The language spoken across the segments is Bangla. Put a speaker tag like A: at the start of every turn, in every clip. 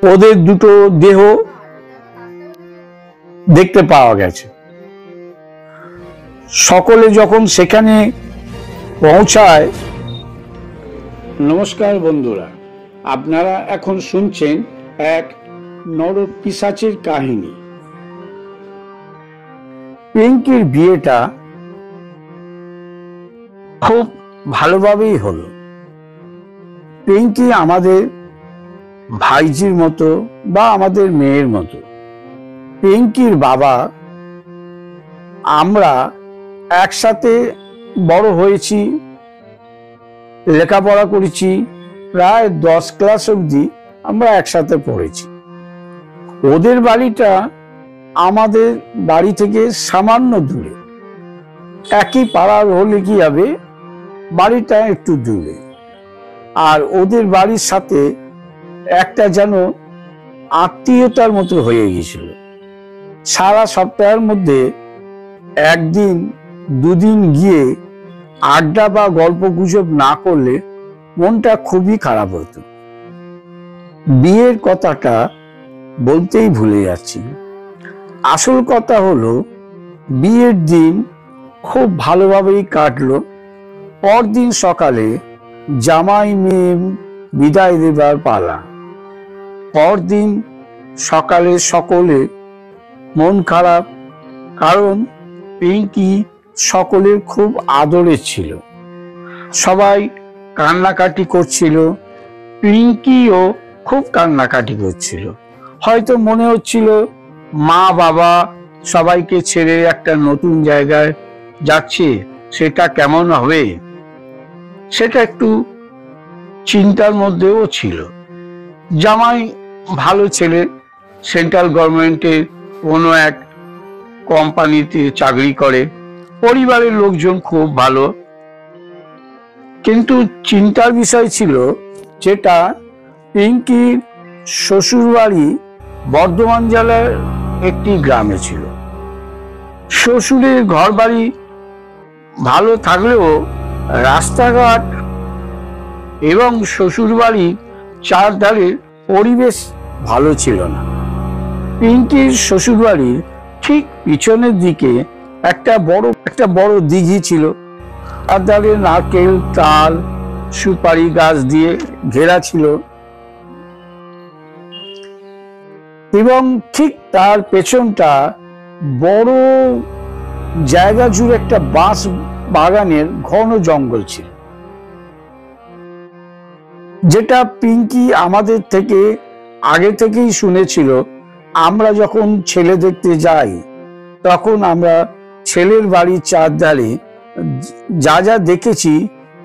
A: ওদের দুটো দেহ দেখতে পাওয়া গেছে। সকলে যখন সেখানে পৌঁছায়। নমস্কার বন্ধুরা, আপনারা এখন শুনছেন এক নরপিশাচের কাহিনী। পিঙ্কির বিয়েটা খুব ভালোভাবেই হলো। পিঙ্কি আমাদের ভাইজির মতো বা আমাদের মেয়ের মতো। পিঙ্কির বাবা, আমরা একসাথে বড় হয়েছি, লেখাপড়া করেছি, প্রায় 10 ক্লাস অবধি আমরা একসাথে পড়েছি। ওদের বাড়িটা আমাদের বাড়ি থেকে সামান্য দূরে, একই পাড়ার হলে কি হবে, বাড়িটা একটু দূরে। আর ওদের বাড়ির সাথে একটা যেন আত্মীয়তার মতো হয়ে গিয়েছিল। সারা সপ্তাহের মধ্যে একদিন দুদিন গিয়ে আড্ডা বা গল্প গুজব না করলে মনটা খুবই খারাপ হতো। বিয়ের কথাটা বলতেই ভুলে যাচ্ছি। আসল কথা হলো, বিয়ের দিন খুব ভালোভাবেই কাটলো। পরদিন সকালে জামাই মেয়ে বিদায় দেবার পালা। পরদিন সকালে সকলে মন খারাপ, কারণ পিঙ্কি সকলের খুব আদরের ছিল। সবাই কান্নাকাটি করছিল, পিঙ্কিও খুব কান্নাকাটি করছিল। হয়তো মনে হচ্ছিল মা বাবা সবাইকে ছেড়ে একটা নতুন জায়গায় যাচ্ছে, সেটা কেমন হবে, সেটা একটু চিন্তার মধ্যেও ছিল। জামাই ভালো ছেলে, সেন্ট্রাল গভর্নমেন্টের কোনো এক কোম্পানিতে চাকরি করে, পরিবারের লোকজন খুব ভালো। কিন্তু চিন্তার বিষয় ছিল যেটা, পিঙ্কির শ্বশুর বাড়ি বর্ধমান জেলার একটি গ্রামে ছিল। শ্বশুরের ঘর বাড়ি ভালো থাকলেও রাস্তাঘাট এবং শ্বশুর বাড়ির চারধারে পরিবেশ ভালো ছিল না। পিঙ্কির শ্বশুর বাড়ির ঠিক পিছনের দিকে একটা বড় দিঘি ছিল। চারধারে নারকেল, তাল, সুপারি গাছ দিয়ে ঘেরা ছিল এবং ঠিক তার পেছনটা বড় জায়গা জুড়ে একটা বাঁশ বাগানের ঘন জঙ্গল ছিল, যেটা পিঙ্কি আমাদের থেকে আগে থেকেই শুনেছিল। আমরা যখন ছেলে দেখতে যাই, তখন আমরা ছেলের বাড়ির চারধারে যা যা দেখেছি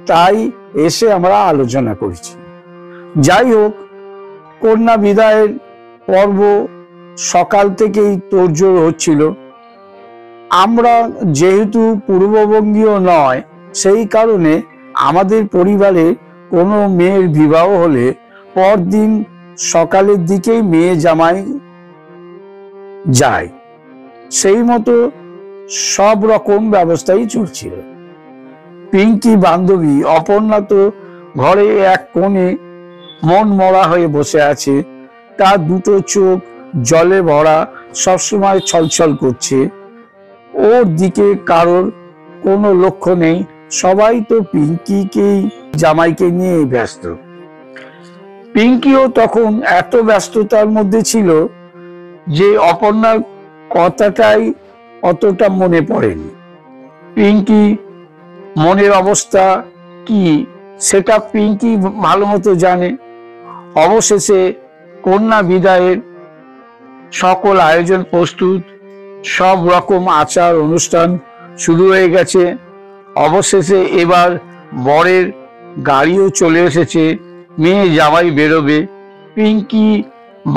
A: তাই এসে আমরা আলোচনা করেছি। যাই হোক, কন্যা বিদায়ের পর্ব সকাল থেকেই তোড়জোড় হচ্ছিল। আমরা যেহেতু পূর্ববঙ্গীয় নয়, সেই কারণে আমাদের পরিবারে কোনো মেয়ের বিবাহ হলে পরদিন সকালের দিকেই মেয়ে জামাই যায়। সেই মতো সব রকম ব্যবস্থাই চলছিল। পিঙ্কি বান্ধবী অপর্ণা তো ঘরে এক কোণে মন মরা হয়ে বসে আছে। তার দুটো চোখ জলে ভরা, সবসময় ছলছল করছে। ওর দিকে কারোর কোনো লক্ষ্য নেই। সবাই তো পিঙ্কিকেই, জামাইকে নিয়ে ব্যস্ত। পিঙ্কিও তখন এত ব্যস্ততার মধ্যে ছিল যে অপর্ণার কথাটাই অতটা মনে পড়েনি। পিঙ্কি মনের অবস্থা কি সেটা পিঙ্কি ভালো মতো জানে। অবশেষে কন্যা বিদায়ের সকল আয়োজন প্রস্তুত, সব রকম আচার অনুষ্ঠান শুরু হয়ে গেছে। অবশেষে এবার বরের গাড়িও চলে এসেছে, মেয়ে জামাই বেরোবে। পিঙ্কি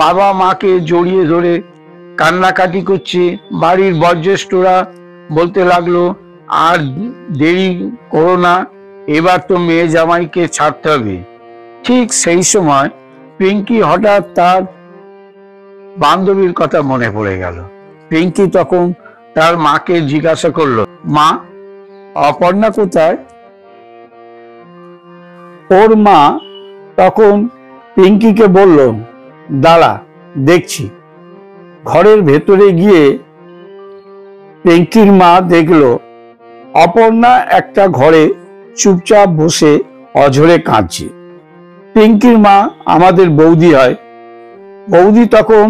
A: বাবা মাকে জড়িয়ে ধরে কান্নাকাটি করছে। বাড়ির বয়োজ্যেষ্ঠরা বলতে লাগলো, আর দেরি করো না, এবার তো মেয়ে জামাইকে ছাড়তে হবে। ঠিক সেই সময় পিঙ্কি হঠাৎ তার বান্ধবীর কথা মনে পড়ে গেল। পিঙ্কি তখন তার মাকে জিজ্ঞাসা করলো, মা, অপর্ণা কোথায়? ওর মা তখন পিঙ্কিকে বলল, দাঁড়া দেখছি। ঘরের ভেতরে গিয়ে পিঙ্কির মা দেখলো অপর্ণা একটা ঘরে চুপচাপ বসে অঝরে কাঁদছে। পিঙ্কির মা আমাদের বৌদি হয়। বৌদি তখন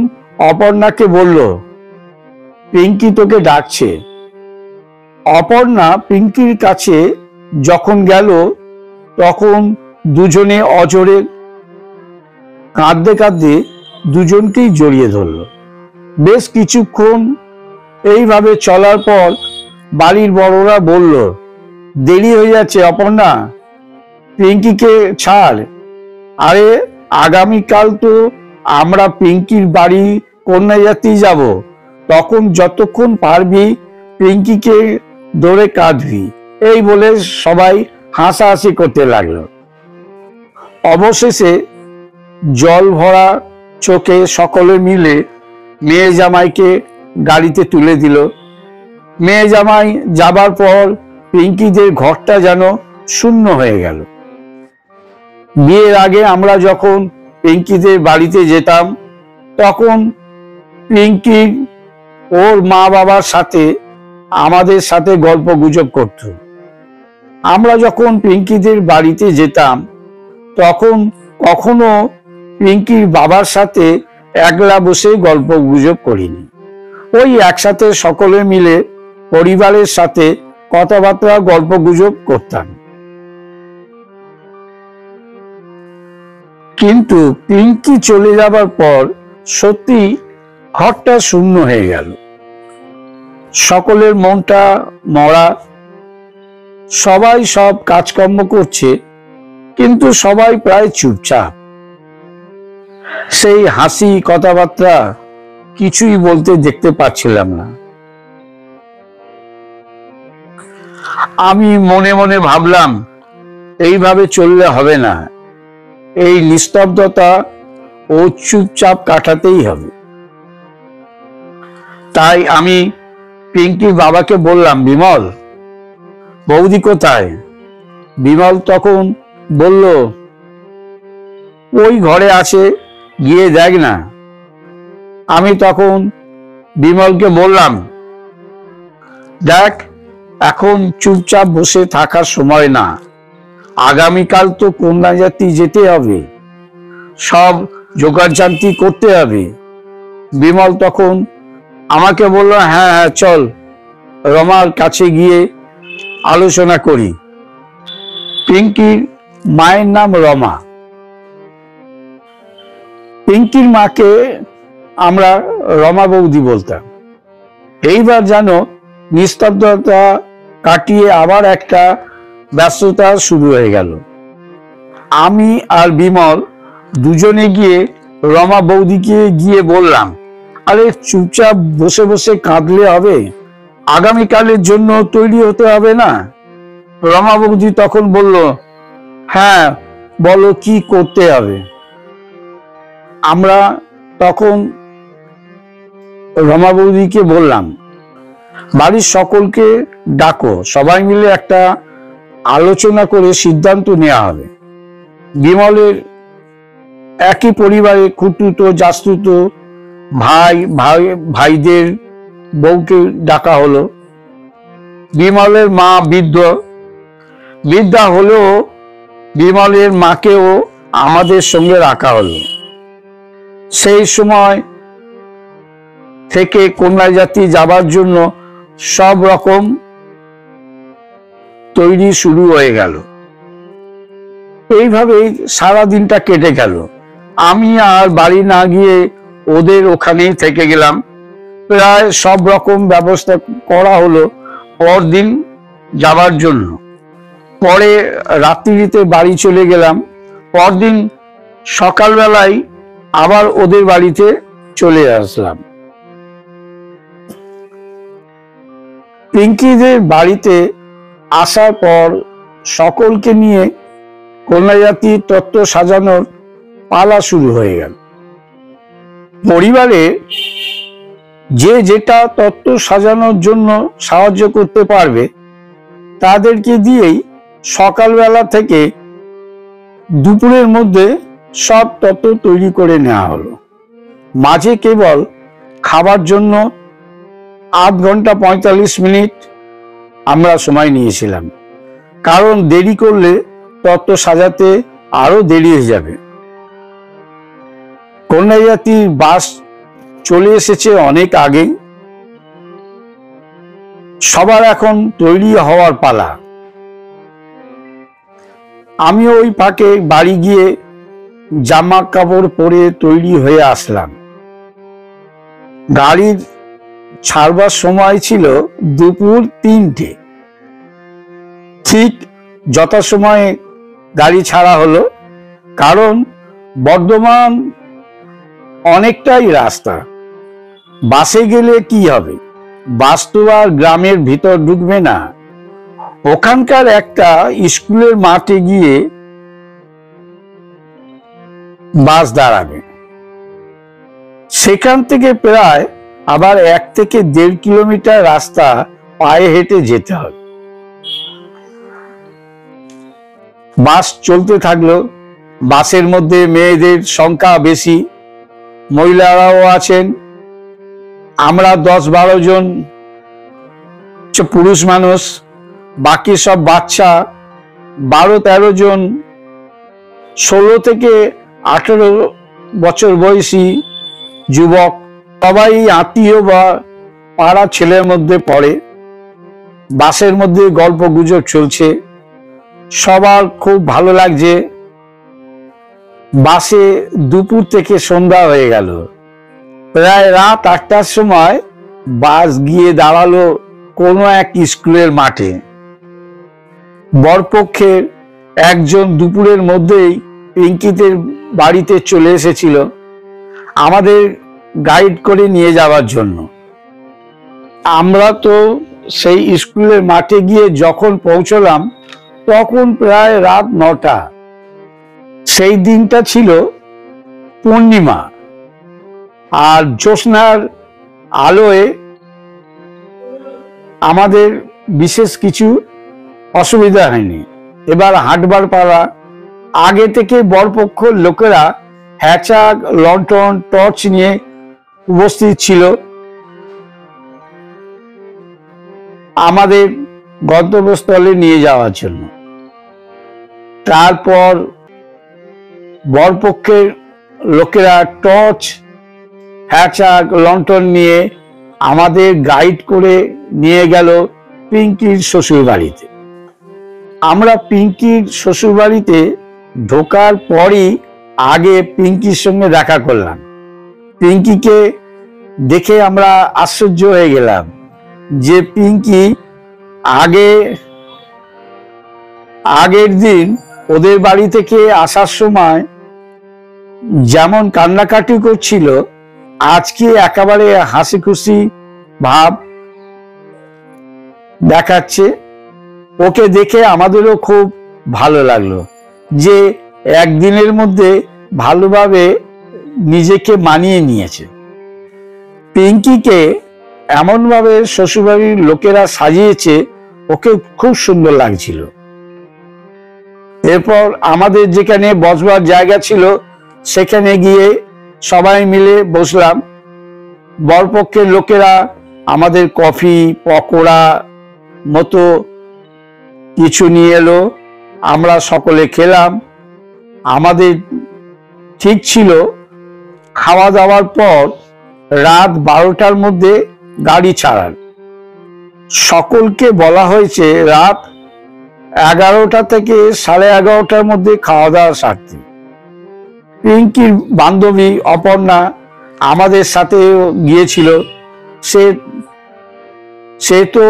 A: অপর্ণাকে বলল, পিঙ্কি তোকে ডাকছে। অপর্ণা পিঙ্কির কাছে যখন গেল তখন দুজনে অঝরে কাঁদতে কাঁদতে দুজনকেই জড়িয়ে ধরল। বেশ কিছুক্ষণ এইভাবে চলার পর বাড়ির বড়রা বলল, দেরি হয়ে যাচ্ছে অপর্ণা, পিঙ্কিকে ছাড়। আরে আগামীকাল তো আমরা পিঙ্কির বাড়ি কন্যাযাত্রী যাব, তখন যতক্ষণ পারবি পিঙ্কিকে ধরে কাঁদবি। এই বলে সবাই হাসাহাসি করতে লাগলো। অবশেষে জল ভরা চোখে সকলে মিলে মেয়ে জামাইকে গাড়িতে তুলে দিল। মেয়ে জামাই যাবার পর পিঙ্কিদের ঘরটা যেন শূন্য হয়ে গেল। বিয়ের আগে আমরা যখন পিঙ্কিদের বাড়িতে যেতাম তখন পিঙ্কি ওর মা বাবার সাথে আমাদের সাথে গল্প গুজব করত। আমরা যখন পিঙ্কিদের বাড়িতে যেতাম তখন কখনো পিঙ্কির বাবার সাথে একলা বসে গল্প গুজব করিনি। ওই একসাথে সকলে মিলে পরিবারের সাথে কথাবার্তা গল্প গুজব করতাম। কিন্তু পিঙ্কি চলে যাবার পর সত্যি ঘরটা শূন্য হয়ে গেল। সকলের মনটা মরা। সবাই সব কাজকর্ম করছে কিন্তু সবাই প্রায় চুপচাপ। সেই হাসি কথাবার্তা কিছুই বলতে দেখতে পাচ্ছিলাম না। আমি মনে মনে ভাবলাম, এইভাবে চললে হবে না, এই নিস্তব্ধতা ও চুপচাপ কাটাতেই হবে। তাই আমি পিঙ্কির বাবাকে বললাম, বিমল, বৌদি কোথায়? বিমল তখন বলল, ওই ঘরে আছে, গিয়ে দেখ না। আমি তখন বিমলকে বললাম, দেখ, এখন চুপচাপ বসে থাকার সময় না, আগামীকাল তো কন্যাযাত্রী যেতে হবে, সব জোগাড়জান্তি করতে হবে। বিমল তখন আমাকে বলল, হ্যাঁ হ্যাঁ চল, রমার কাছে গিয়ে আলোচনা করি। পিঙ্কির মায়ের নাম রমা। পিঙ্কির মাকে আমরা রমা বৌদি বলতাম। এইবার যেন নিস্তব্ধতা কাটিয়ে আবার একটা ব্যস্ততা শুরু হয়ে গেল। আমি আর বিমল দুজনে গিয়ে রমা বৌদিকে গিয়ে বললাম, আরে চুপচাপ বসে বসে কাঁদলে হবে? আগামীকালের জন্য তৈরি হতে হবে না? রমা বৌদি তখন বলল, হ্যাঁ বলো কি করতে হবে। আমরা তখন রমা বৌদিকে বললাম, বাড়ির সকলকে ডাকো, সবাই মিলে একটা আলোচনা করে সিদ্ধান্ত নেওয়া হবে। বিমলের একই পরিবারে খুঁতুতো জাস্তুতো ভাইদের বউকে ডাকা হলো। বিমলের মা বৃদ্ধা হলেও বিমলের মাকেও আমাদের সঙ্গে রাখা হলো। সেই সময় থেকে কন্যাযাত্রী যাবার জন্য সব রকম তৈরি শুরু হয়ে গেল। এইভাবেই সারা দিনটা কেটে গেল। আমি আর বাড়ি না গিয়ে ওদের ওখানেই থেকে গেলাম। প্রায় সব রকম ব্যবস্থা করা হলো পরদিন যাবার জন্য। পরে রাত্রিতে বাড়ি চলে গেলাম। পরদিন সকালবেলায় আবার ওদের বাড়িতে চলে আসলাম। পিঙ্কিদের বাড়িতে আসার পর সকলকে নিয়ে কন্যাযাত্রীর তত্ত্ব সাজানোর পালা শুরু হয়ে গেল। পরিবারে যে যেটা তত্ত্ব সাজানোর জন্য সাহায্য করতে পারবে তাদেরকে দিয়েই সকালবেলা থেকে দুপুরের মধ্যে সব তত্ত্ব তৈরি করে নেওয়া হলো। মাঝে কেবল খাবার জন্য 8 ঘন্টা 45 মিনিট আমরা সময় নিয়েছিলাম, কারণ দেরি করলে তত্ত্ব সাজাতে আরো দেরি হয়ে যাবে। কন্যাযাত্রীর বাস চলে এসেছে অনেক আগেই। সবার এখন তৈরি হওয়ার পালা। আমি ওই ফাঁকে বাড়ি গিয়ে জামা কাপড় পরে তৈরি হয়ে আসলাম। গাড়ির ছাড়বার সময় ছিল দুপুর 3টে। ঠিক যথাসময়ে গাড়ি ছাড়া হলো, কারণ বর্ধমান অনেকটাই রাস্তা। বাসে গেলে কি হবে, বাস তো আর গ্রামের ভিতর ঢুকবে না। ওখানকার একটা স্কুলের মাঠে গিয়ে বাস দাঁড়াবে। সেখান থেকে প্রায় আবার 1 থেকে 1.5 কিলোমিটার রাস্তা পায়ে হেঁটে যেতে হবে। বাস চলতে থাকলো। বাসের মধ্যে মেয়েদের সংখ্যা বেশি, মহিলারাও আছেন। আমরা 10-12 জন পুরুষ মানুষ, বাকি সব বাচ্চা 12-13 জন 16 থেকে 18 বছর বয়সী যুবক। সবাই আত্মীয় বা পাড়া ছেলের মধ্যে পড়ে। বাসের মধ্যে গল্প গুজব চলছে, সবার খুব ভালো লাগছে। বাসে দুপুর থেকে সন্ধ্যা হয়ে গেল। প্রায় রাত 8টার সময় বাস গিয়ে দাঁড়ালো কোনো এক স্কুলের মাঠে। বরপক্ষের একজন দুপুরের মধ্যেই পিঙ্কিদের বাড়িতে চলে এসেছিল আমাদের গাইড করে নিয়ে যাওয়ার জন্য। আমরা তো সেই স্কুলের মাঠে গিয়ে যখন পৌঁছলাম তখন প্রায় রাত 9টা। সেই দিনটা ছিল পূর্ণিমা, আর জ্যোৎস্নার আলোয় আমাদের বিশেষ কিছু অসুবিধা হয়নি। এবার হাঁটবার পালা। আগে থেকে বরপক্ষ লোকেরা হ্যাচাক, লন্ঠন, টর্চ নিয়ে উপস্থিত ছিল আমাদের গন্তব্যস্থলে নিয়ে যাওয়ার জন্য। তারপর বরপক্ষের লোকেরা টর্চ, হ্যাচাক, লন্ঠন নিয়ে আমাদের গাইড করে নিয়ে গেল পিঙ্কির শ্বশুর বাড়িতে। আমরা পিঙ্কির শ্বশুর বাড়িতে ঢোকার পরই আগে পিঙ্কির সঙ্গে দেখা করলাম। পিঙ্কিকে দেখে আমরা আশ্চর্য হয়ে গেলাম যে পিঙ্কি আগের দিন ওদের বাড়ি থেকে আসার সময় যেমন কান্নাকাটি করছিল, আজকে একেবারে হাসি খুশি ভাব দেখাচ্ছে। ওকে দেখে আমাদেরও খুব ভালো লাগলো যে একদিনের মধ্যে ভালোভাবে নিজেকে মানিয়ে নিয়েছে। পিঙ্কিকে এমনভাবে শ্বশুরবাড়ির লোকেরা সাজিয়েছে, ওকে খুব সুন্দর লাগছিল। এরপর আমাদের যেখানে বসবার জায়গা ছিল সেখানে গিয়ে সবাই মিলে বসলাম। বরপক্ষের লোকেরা আমাদের কফি, পকোড়া মতো কিছু নিয়ে এলো, আমরা সকলে খেলাম। আমাদের ঠিক ছিল খাওয়া দাওয়ার পর রাত 12টার মধ্যে গাড়ি ছাড়ার। সকলকে বলা হয়েছে রাত 11টা থেকে 11:30টার মধ্যে খাওয়া দাওয়া সারতে। পিঙ্কির বান্ধবী অপর্ণা আমাদের সাথে গিয়েছিল। সে তো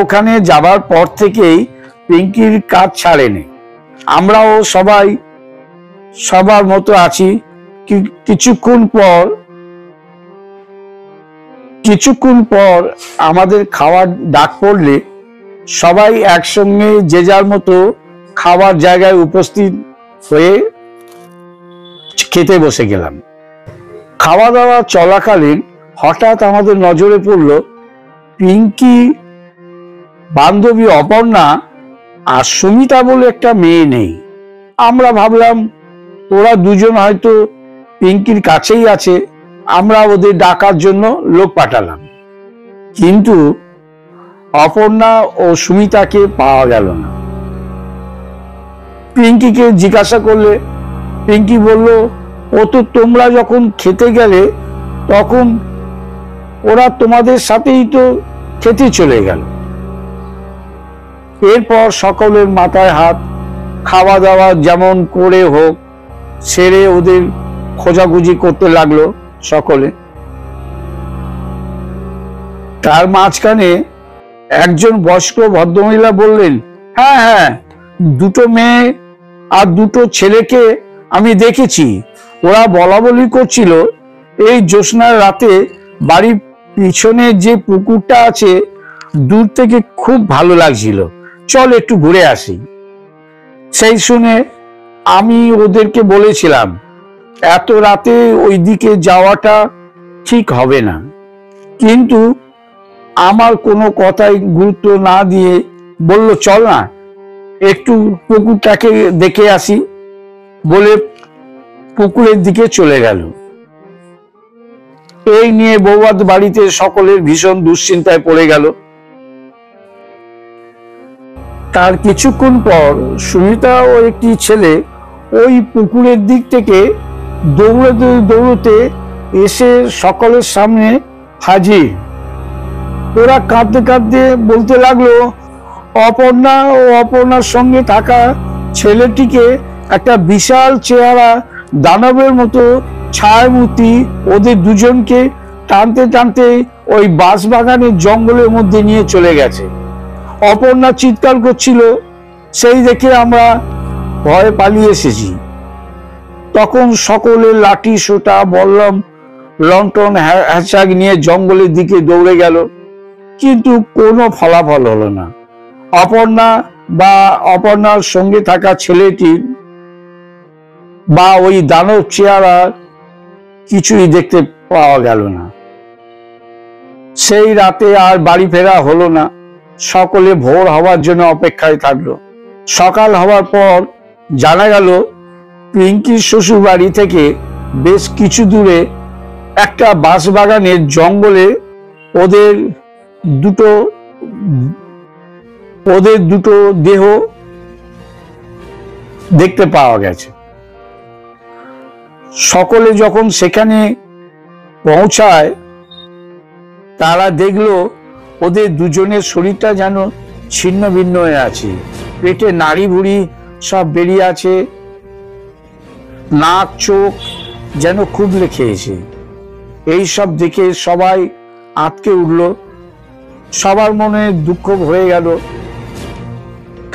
A: ওখানে যাবার পর থেকেই পিঙ্কির কাজ ছাড়েনি। আমরাও সবাই সবার মতো আছি। কিছুক্ষণ পর আমাদের খাওয়ার ডাক পড়লে সবাই একসঙ্গে যে যার মতো খাওয়ার জায়গায় উপস্থিত হয়ে খেতে বসে গেলাম। খাওয়া দাওয়া চলাকালীন হঠাৎ আমাদের নজরে পড়ল পিঙ্কি বান্ধবী অপর্ণা আর সুমিতা বলে একটা মেয়ে নেই। আমরা ভাবলাম ওরা দুজন হয়তো পিঙ্কির কাছেই আছে, আমরা ওদের ডাকার জন্য লোক পাঠালাম। কিন্তু অপর্ণা ও সুমিতাকে পাওয়া গেল না। পিঙ্কিকে জিজ্ঞাসা করলে পিঙ্কি বলল, ও তো তোমরা যখন খেতে গেলে তখন ওরা তোমাদের সাথেই তো খেতে চলে গেল। এরপর সকলের মাথায় হাত, খাওয়া দাওয়া যেমন করে হোক সেরে ওদের খোঁজাখুঁজি করতে লাগলো সকলে। তার মাঝখানে একজন বয়স্ক ভদ্রমহিলা বললেন, হ্যাঁ হ্যাঁ, দুটো মেয়ে আর দুটো ছেলেকে আমি দেখেছি। ওরা বলা বলি করছিল এই জ্যোৎস্নার রাতে বাড়ির পিছনে যে পুকুরটা আছে দূর থেকে খুব ভালো লাগছিল, চল একটু ঘুরে আসি। সেই শুনে আমি ওদেরকে বলেছিলাম এত রাতে ওই দিকে যাওয়াটা ঠিক হবে না, কিন্তু আমার কোনো কথাই গুরুত্ব না দিয়ে বলল, চল না একটু পুকুরটাকে দেখে আসি বলে পুকুরের দিকে চলে গেল। এই নিয়ে বৌভাত বাড়িতে সকলের ভীষণ দুশ্চিন্তায় পড়ে গেল। তার কিছুক্ষণ পর সুমিতা ও একটি ছেলে ওই পুকুরের দিক থেকে দৌড়তে দৌড়তে এসে সকলের সামনে হাজির। ওরা কাঁদতে কাঁদতে বলতে লাগলো, অপর্ণা ও অপর্ণার সঙ্গে থাকা ছেলেটিকে একটা বিশাল চেহারা দানবের মতো ছায়ামূর্তি ওদের দুজনকে টানতে টানতে ওই বাঁশবাগানের জঙ্গলের মধ্যে নিয়ে চলে গেছে। অপর্ণা চিৎকার করছিল, সেই দেখে আমরা ভয়ে পালিয়ে এসেছি। তখন সকলের লাঠি সোটা বল্লম লণ্ঠন হ্যাচাক নিয়ে জঙ্গলের দিকে দৌড়ে গেল, কিন্তু কোনো ফলাফল হলো না। অপর্ণা বা অপর্ণার সঙ্গে থাকা ছেলেটির বা ওই দানব চেহারা কিছুই দেখতে পাওয়া গেল না। সেই রাতে আর বাড়ি ফেরা হলো না। সকলে ভোর হওয়ার জন্য অপেক্ষায় থাকলো। সকাল হওয়ার পর জানা গেল পিঙ্কির শ্বশুর বাড়ি থেকে বেশ কিছু দূরে একটা বাঁশবাগানের জঙ্গলে ওদের দুটো দেহ দেখতে পাওয়া গেছে। সকলে যখন সেখানে পৌঁছায় তারা দেখলো ওদের দুজনের শরীরটা যেন ছিন্ন ভিন্ন হয়ে আছে, পেটে নাড়ি ভুড়ি সব বেরিয়ে আছে, নাক চোখ যেন খুবলে খেয়েছে। এই সব দেখে সবাই আঁতকে উঠল, সবার মনে দুঃখ ভরে গেল।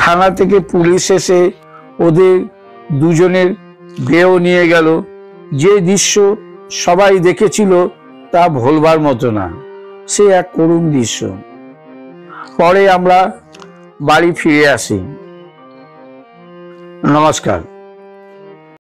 A: থানা থেকে পুলিশ এসে ওদের দুজনের দেহ নিয়ে গেল। যে দৃশ্য সবাই দেখেছিল তা ভোলবার মতো না, সে এক করুণ দৃশ্য। পরে আমরা বাড়ি ফিরে আসি। নমস্কার।